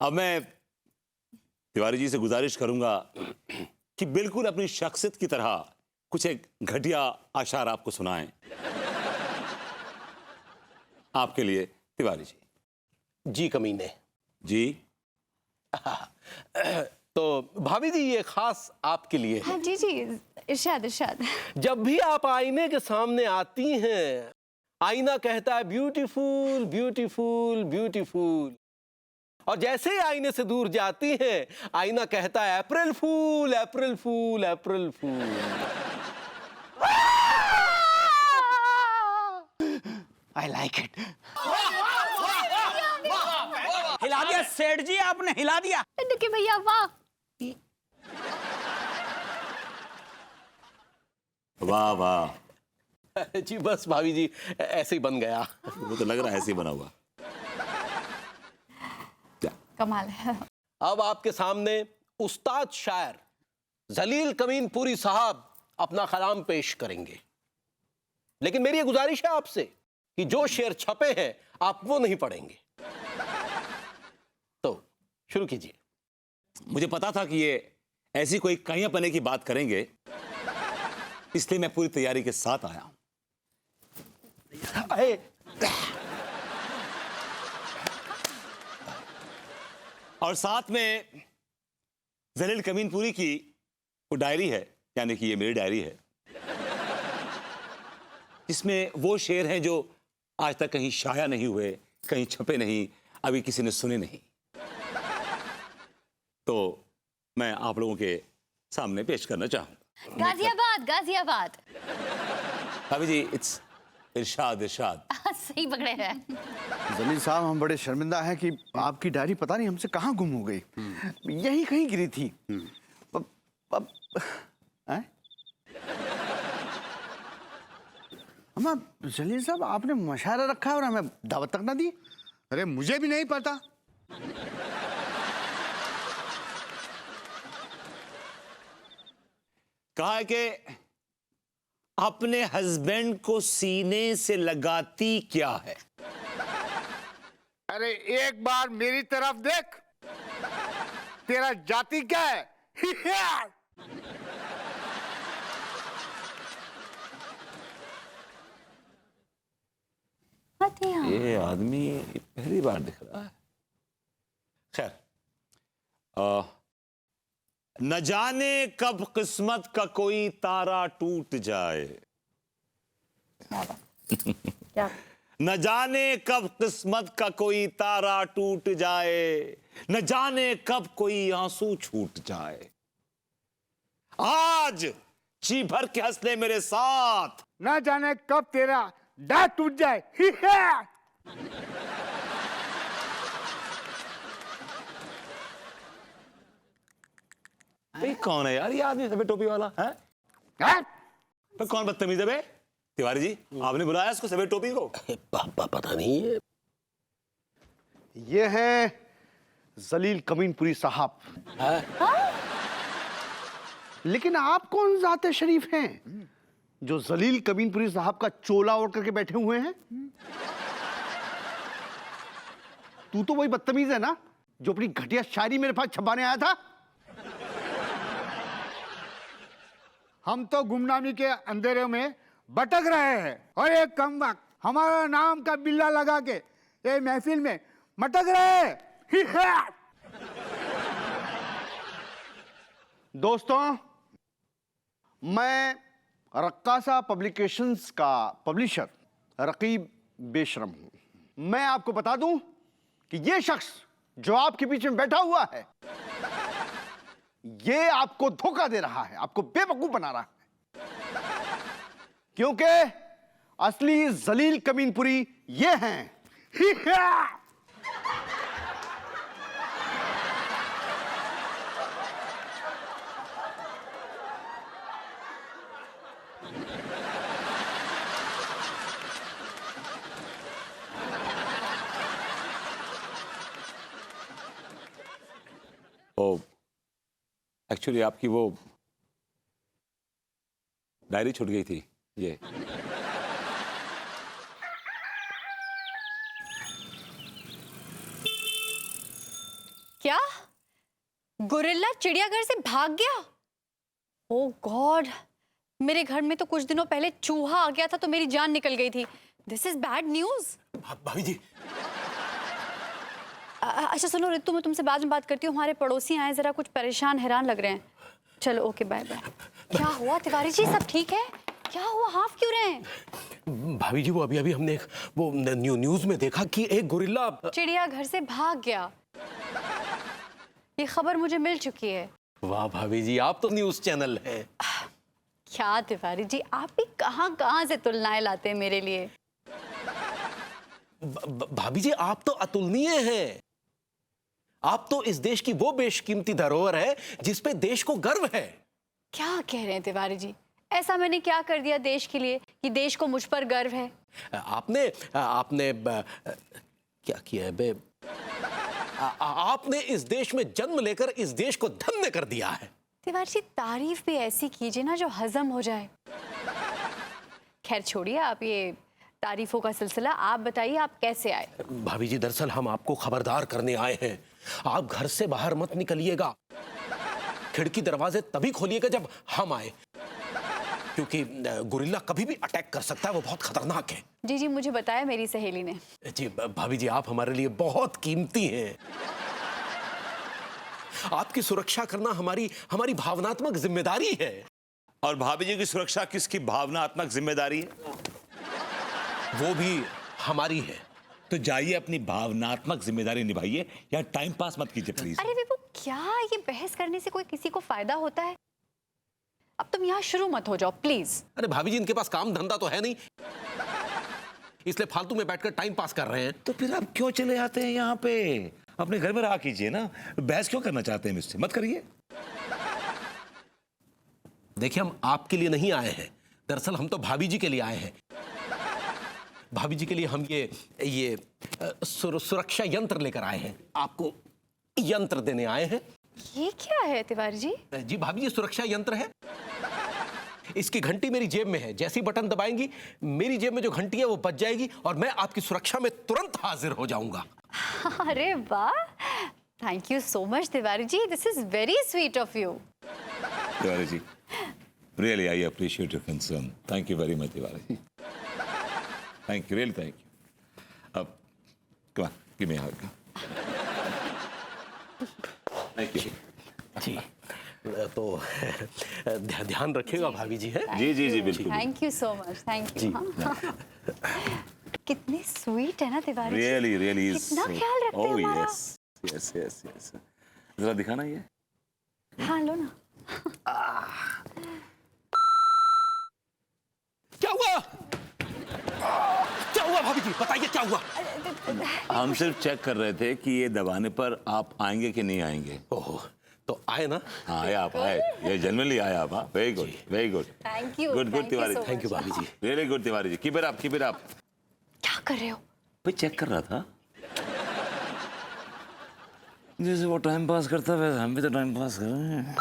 अब मैं तिवारी जी से गुजारिश करूंगा कि बिल्कुल अपनी शख्सियत की तरह कुछ एक घटिया आशार आपको सुनाएं। आपके लिए तिवारी जी। जी कमीने। जी। तो भाभी जी ये खास आपके लिए है। हाँ जी जी, इरशाद इरशाद। जब भी आप आईने के सामने आती हैं, आईना कहता है ब्यूटीफुल ब्यूटीफुल ब्यूटीफुल, और जैसे ही आईने से दूर जाती हैं, आईना कहता है अप्रैल फूल अप्रैल फूल अप्रैल फूल। I like it. हिला दिया सेठ जी, आपने हिला दिया। देखिए भैया, वाह वाह वाह। जी बस भाभी जी ऐसे ही बन गया। वो तो लग रहा है ऐसे ही बना हुआ। क्या कमाल है। अब आपके सामने उस्ताद शायर जलील कमीनपुरी साहब अपना कलाम पेश करेंगे, लेकिन मेरी ये गुजारिश है आपसे कि जो शेर छपे हैं आप वो नहीं पढ़ेंगे। तो शुरू कीजिए। मुझे पता था कि ये ऐसी कोई कहिया पने की बात करेंगे, इसलिए मैं पूरी तैयारी के साथ आया हूं। और साथ में जलील कमीनपुरी की वो डायरी है, यानी कि ये मेरी डायरी है, जिसमें वो शेर हैं जो आज तक कहीं शाया नहीं हुए, कहीं छपे नहीं, अभी किसी ने सुने नहीं। तो मैं आप लोगों के सामने पेश करना चाहूंगा। गाजियाबाद गाजियाबाद। भाभी जी, इट्स इरशाद इरशाद। सही पकड़े हैं। जलील साहब, हम बड़े शर्मिंदा हैं कि आपकी डायरी पता नहीं हमसे कहाँ गुम हो गई। यही कहीं गिरी थी। हैं? अम्मा, जलील साहब आपने मशारा रखा है और हमें दावत तक ना दी। अरे मुझे भी नहीं पता। कहा है कि अपने हस्बैंड को सीने से लगाती क्या है? अरे एक बार मेरी तरफ देख, तेरा जाति क्या है? ये आदमी पहली बार दिख रहा है। खैर, न जाने कब किस्मत का कोई तारा टूट जाए। क्या? न जाने कब किस्मत का कोई तारा टूट जाए, न जाने कब कोई आंसू छूट जाए। आज जी भर के हंस ले मेरे साथ, ना जाने कब तेरा दांत टूट जाए। भाई कौन है यार ये आदमी सफेद टोपी वाला है? तो कौन बदतमीज है बे? तिवारी जी, आपने बुलाया इसको सफेद टोपी को? पापा पता नहीं है। ये है जलील कमीनपुरी साहब। लेकिन आप कौन जाते शरीफ हैं जो जलील कमीनपुरी साहब का चोला ओढ़ करके बैठे हुए हैं? तू तो वही बदतमीज है ना जो अपनी घटिया शायरी मेरे पास छपाने आया था। हम तो गुमनामी के अंधेरे में भटक रहे हैं और एक कम वक्त हमारा नाम का बिल्ला लगा के ये महफिल में मटक रहे हैं। दोस्तों, मैं रक्कासा पब्लिकेशंस का पब्लिशर रकीब बेशरम हूं। मैं आपको बता दूं कि ये शख्स जो आपके बीच में बैठा हुआ है, ये आपको धोखा दे रहा है, आपको बेवकूफ बना रहा है, क्योंकि असली जलील कमीनपुरी ये हैं। ओ, एक्चुअली आपकी वो डायरी छूट गई थी। ये क्या? गोरिल्ला चिड़ियाघर से भाग गया? ओह गॉड, मेरे घर में तो कुछ दिनों पहले चूहा आ गया था तो मेरी जान निकल गई थी। This is bad news. भाभी जी, अच्छा सुनो रितु, मैं तुमसे बाद में बात करती हूँ। हमारे पड़ोसी आए, जरा कुछ परेशान हैरान लग रहे हैं। चलो ओके, बाय बाय। क्या हुआ तिवारी जी, सब ठीक है? क्या हुआ, हाफ क्यों रहे हैं? भाभी जी वो अभी अभी हमने वो न्यूज में देखा कि एक गोरिल्ला चिड़ियाघर से भाग गया। ये खबर मुझे मिल चुकी है। वाह भाभी जी, आप तो न्यूज चैनल हैं। क्या तिवारी जी, आप भी कहाँ कहाँ से तुलनाएं लाते हैं मेरे लिए। भाभी जी आप तो अतुलनीय हैं। आप तो इस देश की वो बेशकीमती धरोहर है जिस पे देश को गर्व है। क्या कह रहे हैं तिवारी जी? ऐसा मैंने क्या कर दिया देश के लिए कि देश को मुझ पर गर्व है? आपने क्या किया है बे? आपने इस देश में जन्म लेकर इस देश को धन्य कर दिया है। तिवारी जी तारीफ भी ऐसी कीजिए ना जो हजम हो जाए। खैर छोड़िए, आप ये तारीफों का सिलसिला आप बताइए, आप कैसे आए? भाभी जी दरअसल हम आपको खबरदार करने आए हैं। आप घर से बाहर मत निकलिएगा। खिड़की दरवाजे तभी खोलिएगा जब हम आए, क्योंकि गोरिल्ला कभी भी अटैक कर सकता है, वो बहुत खतरनाक है। जी जी, मुझे बताया मेरी सहेली ने। जी भाभी जी आप हमारे लिए बहुत कीमती हैं। आपकी सुरक्षा करना हमारी भावनात्मक जिम्मेदारी है। और भाभी जी की सुरक्षा किसकी भावनात्मक जिम्मेदारी है? वो भी हमारी है। तो जाइए अपनी भावनात्मक जिम्मेदारी निभाइए, यहाँ टाइम पास मत कीजिए प्लीज। अरे विभू, क्या ये बहस करने से कोई किसी को फायदा होता है? अब तुम यहाँ शुरू मत हो जाओ प्लीज। अरे भाभी जी इनके पास काम धंधा तो है नहीं, इसलिए फालतू में बैठकर टाइम पास कर रहे हैं। तो फिर आप क्यों चले आते हैं यहाँ पे? अपने घर में रहा कीजिए ना। बहस क्यों करना चाहते हैं मुझसे? मत करिए। देखिए हम आपके लिए नहीं आए हैं, दरअसल हम तो भाभी जी के लिए आए हैं। भाभी जी के लिए हम ये सुरक्षा यंत्र लेकर आए हैं। आपको यंत्र देने आए हैं। ये क्या है तिवारी जी? जी भाभी ये सुरक्षा यंत्र है। इसकी घंटी मेरी जेब में है, जैसी बटन दबाएंगी मेरी जेब में जो घंटी है वो बज जाएगी और मैं आपकी सुरक्षा में तुरंत हाजिर हो जाऊंगा। अरे वाह, thank you so much Tiwari ji, this is very sweet of you. Tiwari ji, really I appreciate your concern. Thank you very much, Tiwari ji. Thank you, really thank you. Come on, give me a hug. Thank you. जी तो ध्यान रखिएगा भाभी जी है। जी जी जी बिल्कुल। Thank you so much, thank you. कितने sweet है ना Tiwari ji. Really, really is. कितना ख्याल रखते हैं Oh हमारा। yes, yes, yes, yes. जरा दिखाना ये। हाँ लो ना। क्या हुआ? क्या हुआ भाभी जी बताइए क्या हुआ? हम सिर्फ चेक कर रहे थे कि ये दबाने पर आप आएंगे कि नहीं आएंगे। ओह तो आए ना। हाँ आए आप, आए। ये जनरली आए आप। हाँ very good, very good. Thank you. Good good Tiwari. Thank you भाभी ji. Really good Tiwari ji. Keep it up, keep it up. क्या कर रहे हो? भाई चेक कर रहा था। जैसे वो टाइम पास करता है वैसे हम भी तो टाइम पास कर रहे हैं।